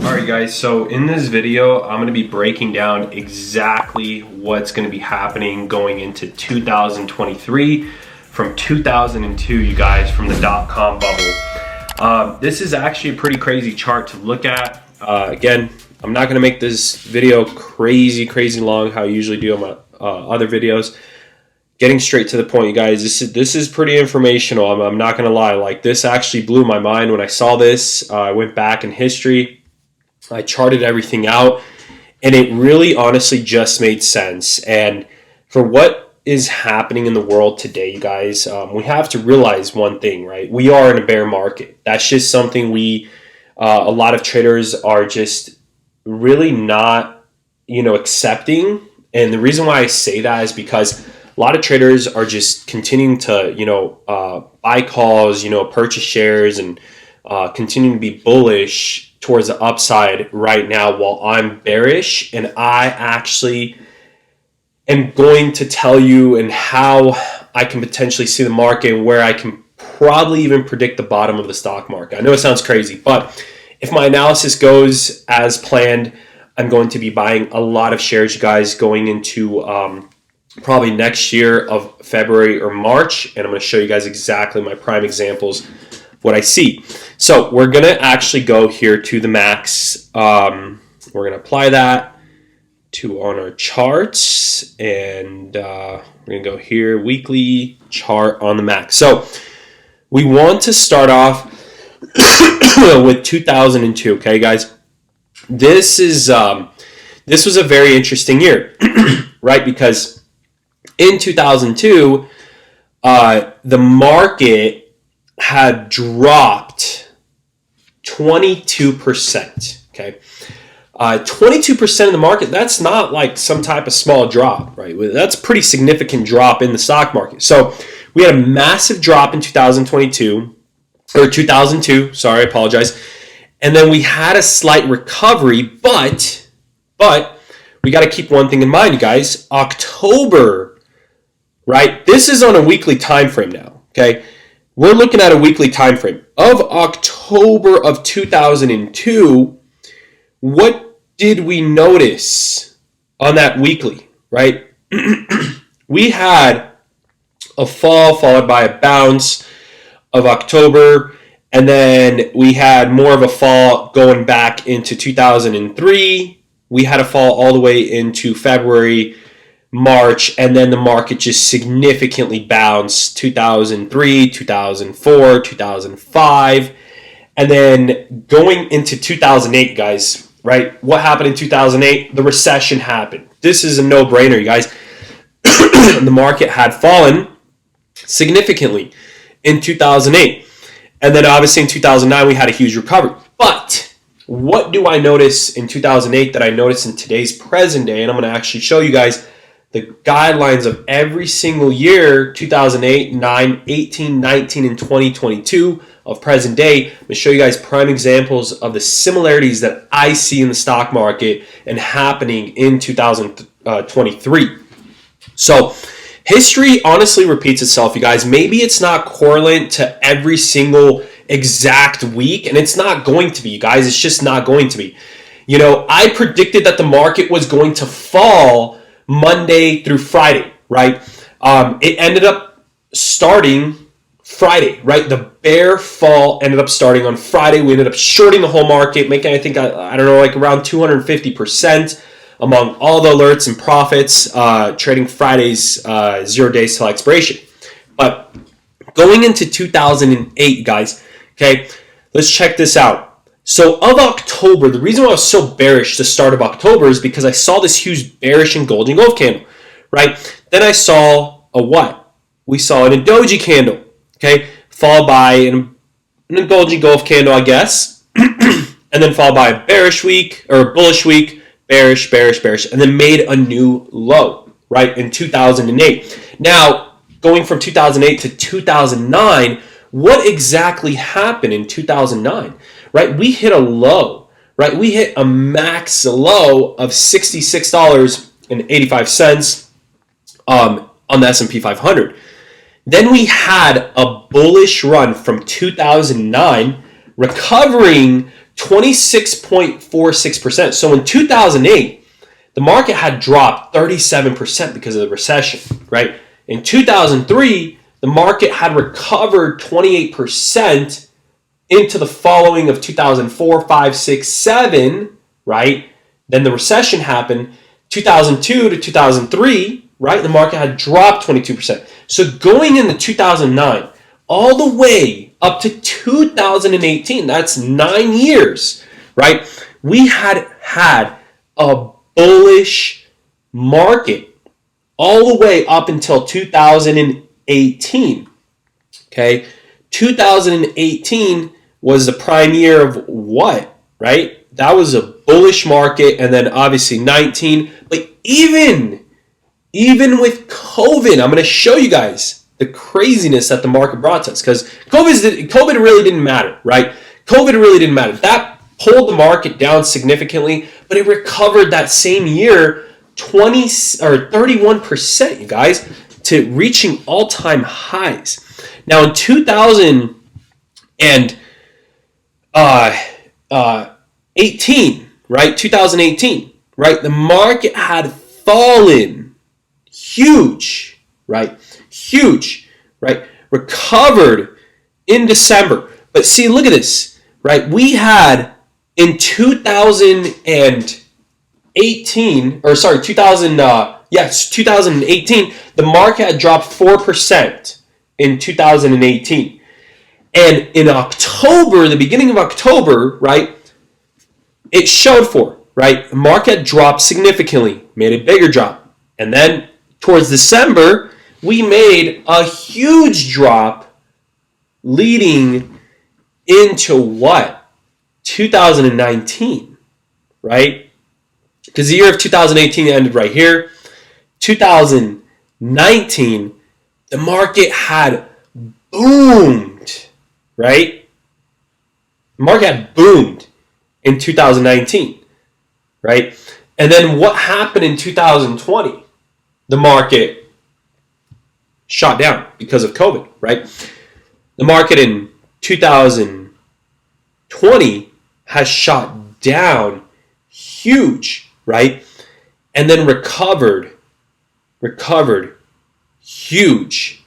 Alright guys, so in this video, I'm going to be breaking down exactly what's going to be happening going into 2023 from 2002, you guys, from the dot-com bubble. This is actually a pretty crazy chart to look at. Again, I'm not going to make this video crazy long how I usually do on my other videos. Getting straight to the point, you guys, this is pretty informational. I'm not going to lie. Like, this actually blew my mind when I saw this. I went back in history. I charted everything out, and it really honestly just made sense. And for what is happening in the world today, you guys, we have to realize one thing, right? We are in a bear market. That's just something a lot of traders are just really not, accepting. And the reason why I say that is because a lot of traders are just continuing to, buy calls, purchase shares, and continuing to be bullish towards the upside right now while I'm bearish. And I actually am going to tell you and how I can potentially see the market and where I can probably even predict the bottom of the stock market. I know it sounds crazy, but if my analysis goes as planned, I'm going to be buying a lot of shares, you guys, going into probably next year of February or March. And I'm going to show you guys exactly my prime examples what I see. So we're going to actually go here to the max. We're going to apply that to on our charts, and we're going to go here, weekly chart on the max. So we want to start off with 2002. Okay, guys, this was a very interesting year, right? Because in 2002, the market had dropped 22%, okay? 22% of the market, that's not like some type of small drop, right? That's a pretty significant drop in the stock market. So we had a massive drop in 2002, sorry, I apologize. And then we had a slight recovery, but we got to keep one thing in mind, you guys. October, right? This is on a weekly time frame now, okay? We're looking at a weekly time frame of October of 2002. What did we notice on that weekly, right? We had a fall followed by a bounce of October, and then we had more of a fall going back into 2003. We had a fall all the way into February, March, and then the market just significantly bounced 2003, 2004, 2005, and then going into 2008, guys, right? What happened in 2008? The recession happened. This is a no-brainer, you guys. The market had fallen significantly in 2008, and then obviously in 2009 we had a huge recovery. But what do I notice in 2008 that I noticed in today's present day? And I'm going to actually show you guys the guidelines of every single year, 2008, 9, 18, 19, and 2022 of present day. I'm going to show you guys prime examples of the similarities that I see in the stock market and happening in 2023. So history honestly repeats itself, you guys. Maybe it's not correlate to every single exact week, and it's not going to be, you guys. It's just not going to be. I predicted that the market was going to fall Monday through Friday, right? It ended up starting Friday, right? The bear fall ended up starting on Friday. We ended up shorting the whole market, making, I think, I don't know, like around 250% among all the alerts and profits, trading Friday's 0 days till expiration. But going into 2008, guys, okay, let's check this out. So of October, the reason why I was so bearish the start of October is because I saw this huge bearish and Golden Gulf candle, right? Then I saw a what? We saw an Doji candle, okay? Followed by an Golden Gulf candle, I guess. And then followed by a bearish week, or a bullish week, bearish, and then made a new low, right, in 2008. Now, going from 2008 to 2009, what exactly happened in 2009? Right, we hit a low, right? We hit a max low of $66.85 on the S&P 500. Then we had a bullish run from 2009, recovering 26.46%. So in 2008, the market had dropped 37% because of the recession, right? In 2003, the market had recovered 28% into the following of 2004, 5, 6, 7, right? Then the recession happened. 2002 to 2003, right? The market had dropped 22%. So going into 2009, all the way up to 2018, that's 9 years, right? We had a bullish market all the way up until 2018, okay? 2018 was the prime year of what, right? That was a bullish market, and then obviously 19. But even with COVID, I'm going to show you guys the craziness that the market brought to us, because COVID really didn't matter, right? COVID really didn't matter. That pulled the market down significantly, but it recovered that same year 20 or 31%, you guys, to reaching all-time highs. Now in 2018, right? 2018, right? The market had fallen huge, right? Huge, right? Recovered in December. But see, look at this, right? We had in 2018, 2018, the market had dropped 4% in 2018. And in October, the beginning of October, right, it showed right? The market dropped significantly, made a bigger drop. And then towards December, we made a huge drop leading into what? 2019, right? Because the year of 2018 ended right here. 2019, the market had boomed, right? The market had boomed in 2019, right? And then what happened in 2020? The market shot down because of COVID, right? The market in 2020 has shot down huge, right? And then recovered huge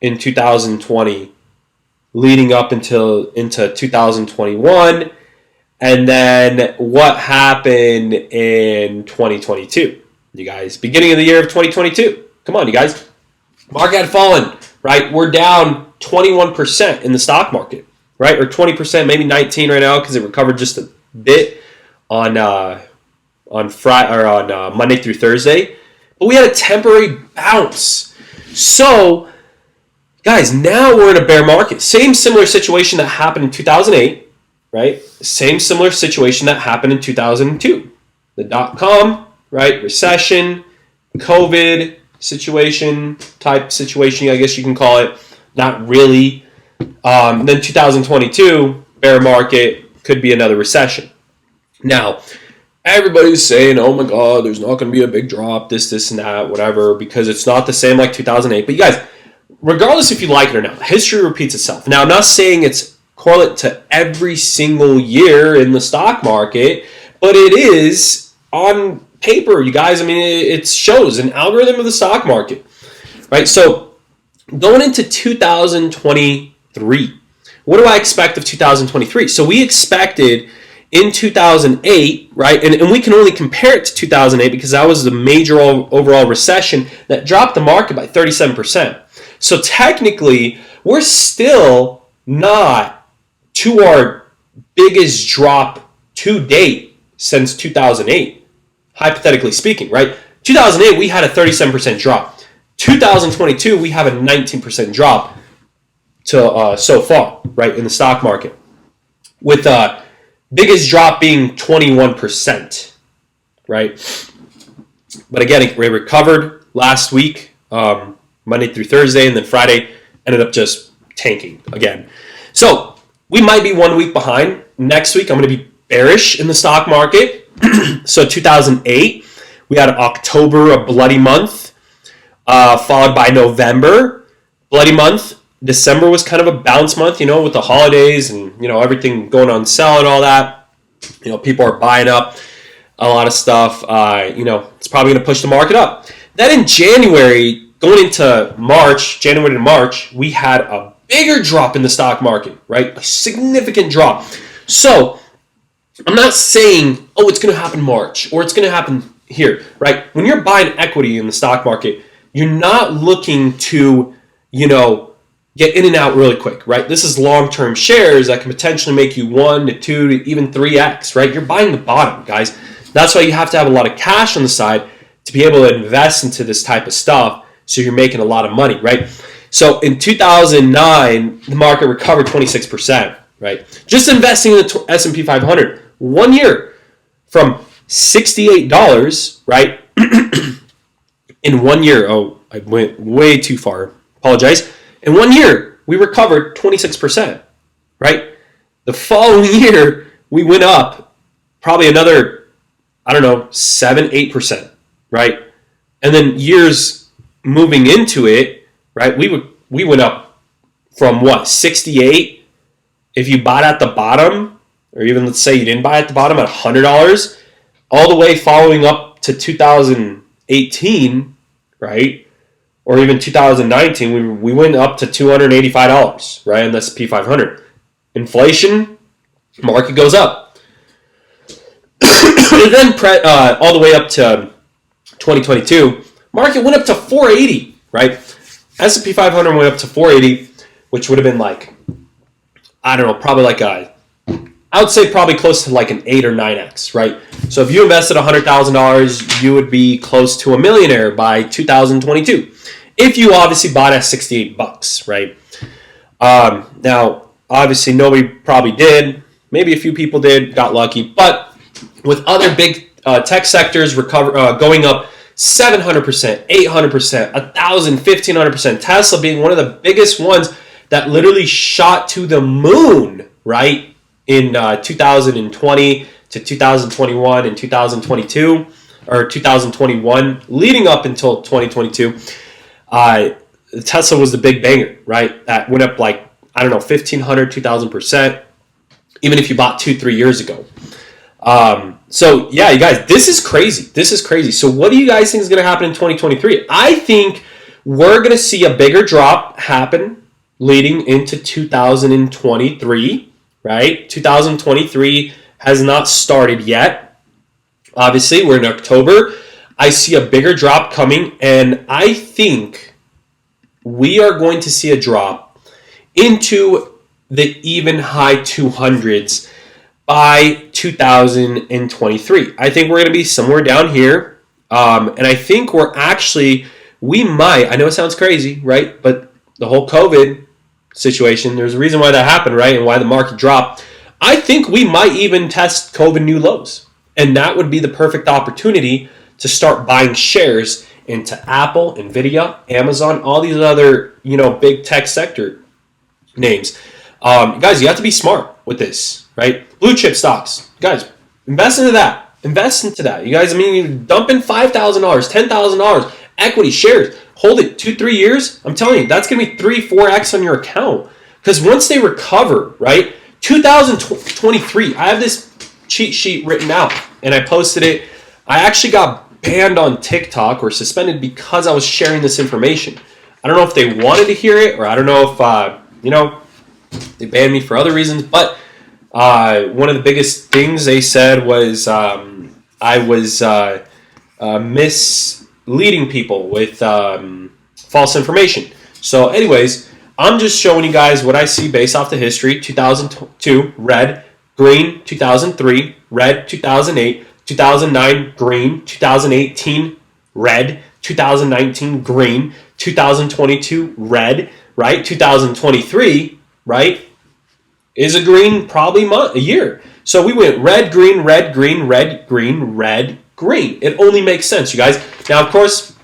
in 2020, leading up into 2021. And then what happened in 2022? You guys, beginning of the year of 2022. Come on, you guys. Market had fallen, right? We're down 21% in the stock market, right? Or 20%, maybe 19 right now because it recovered just a bit on Friday or on Monday through Thursday. But we had a temporary bounce. So, guys, now we're in a bear market. Same similar situation that happened in 2008, right? Same similar situation that happened in 2002. The dot-com, right? Recession, COVID situation, type situation, I guess you can call it. Not really. Then 2022, bear market, could be another recession. Now, everybody's saying, oh my God, there's not going to be a big drop, this and that, whatever, because it's not the same like 2008. But you guys, regardless if you like it or not, history repeats itself. Now, I'm not saying it's correlate to every single year in the stock market, but it is on paper, you guys. I mean, it shows an algorithm of the stock market, right? So going into 2023, what do I expect of 2023? So we expected in 2008, right? And we can only compare it to 2008 because that was the major overall recession that dropped the market by 37%. So technically, we're still not to our biggest drop to date since 2008, hypothetically speaking, right? 2008, we had a 37% drop. 2022, we have a 19% drop to so far, right, in the stock market, with biggest drop being 21%, right? But again, it recovered last week, Monday through Thursday, and then Friday ended up just tanking again. So we might be 1 week behind. Next week, I'm going to be bearish in the stock market. So 2008, we had October, a bloody month, followed by November, bloody month, December was kind of a bounce month, with the holidays and, everything going on sale and all that. People are buying up a lot of stuff. It's probably going to push the market up. Then in January, going into January to March, we had a bigger drop in the stock market, right? A significant drop. So I'm not saying, it's going to happen March or it's going to happen here, right? When you're buying equity in the stock market, you're not looking to, get in and out really quick, right? This is long-term shares that can potentially make you 1 to 2 to even 3x, right? You're buying the bottom, guys. That's why you have to have a lot of cash on the side to be able to invest into this type of stuff so you're making a lot of money, right? So in 2009, the market recovered 26%, right? Just investing in the S&P 500, 1 year from $68, right? In 1 year, I went way too far, apologize. In 1 year, we recovered 26%, right? The following year, we went up probably another, 7, 8%, right? And then years moving into it, right, we went up from 68? If you bought at the bottom, or even let's say you didn't buy at the bottom at $100, all the way following up to 2018, right? Or even 2019, we went up to $285, right, in the S&P 500. Inflation, market goes up. And then all the way up to 2022, market went up to 480, right? S&P 500 went up to 480, which would have been I would say probably close to like an 8 or 9x, right? So if you invested $100,000, you would be close to a millionaire by 2022. If you obviously bought at $68, right? Now, obviously, nobody probably did. Maybe a few people did, got lucky. But with other big tech sectors going up 700%, 800%, 1,000, 1,500%, Tesla being one of the biggest ones that literally shot to the moon, right? In 2020 to 2021 and 2022, or 2021, leading up until 2022. Tesla was the big banger, right? That went up 1,500, 2,000%, even if you bought 2-3 years ago. So yeah, you guys, this is crazy. This is crazy. So what do you guys think is going to happen in 2023? I think we're going to see a bigger drop happen leading into 2023, right? 2023 has not started yet. Obviously, we're in October. I see a bigger drop coming, and I think we are going to see a drop into the even high 200s by 2023. I think we're going to be somewhere down here, and I think we might, I know it sounds crazy, right? But the whole COVID situation, there's a reason why that happened, right? And why the market dropped. I think we might even test COVID new lows, and that would be the perfect opportunity to start buying shares into Apple, Nvidia, Amazon, all these other, big tech sector names. Guys, you have to be smart with this, right? Blue chip stocks. Guys, invest into that. Invest into that. You guys, you dump in $5,000, $10,000, equity, shares. Hold it 2-3 years. I'm telling you, that's going to be 3-4x on your account. Because once they recover, right? 2023, I have this cheat sheet written out, and I posted it. I actually got banned on TikTok or suspended because I was sharing this information. I don't know if they wanted to hear it, or I don't know if, they banned me for other reasons. But one of the biggest things they said was I was misleading people with false information. So anyways, I'm just showing you guys what I see based off the history. 2002, red, green, 2003, red, 2008, 2009, green, 2018, red, 2019, green, 2022, red, right? 2023, right, is a green probably a year. So we went red, green, red, green, red, green, red, green. It only makes sense, you guys. Now, of course,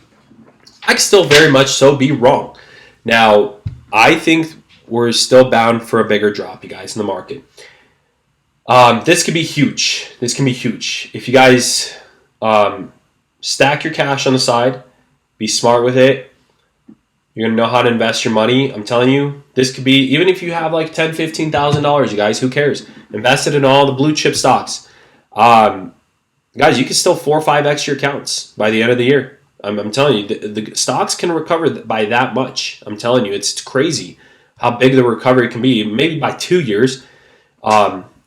I can still very much so be wrong. Now, I think we're still bound for a bigger drop, you guys, in the market. This could be huge. This can be huge. If you guys stack your cash on the side, be smart with it, You're going to know how to invest your money. I'm telling you, this could be, even if you have like $10,000, $15,000, you guys, who cares? Invest it in all the blue chip stocks. Guys, you can still 4 or 5x your accounts by the end of the year. I'm telling you, the stocks can recover by that much. I'm telling you, it's crazy how big the recovery can be. Maybe by 2 years,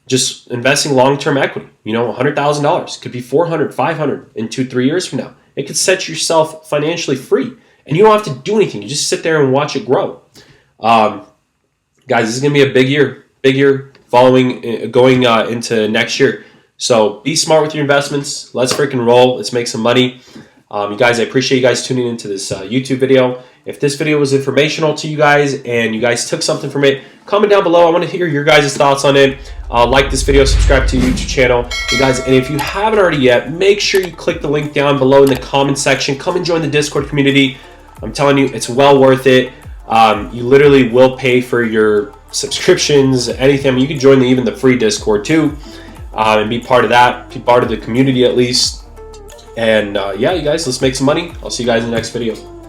just investing long-term equity, $100,000 could be 400, 500 in 2-3 years from now. It could set yourself financially free, and you don't have to do anything. You just sit there and watch it grow. Guys, this is gonna be a big year going into next year. So be smart with your investments. Let's freaking roll. Let's make some money. You guys, I appreciate you guys tuning into this YouTube video. If this video was informational to you guys and you guys took something from it, comment down below. I want to hear your guys' thoughts on it. Like this video, subscribe to the YouTube channel. You guys, and if you haven't already yet, make sure you click the link down below in the comment section. Come and join the Discord community. I'm telling you, it's well worth it. You literally will pay for your subscriptions, anything. You can join even the free Discord too, and be part of that, be part of the community at least. And yeah, you guys, let's make some money. I'll see you guys in the next video.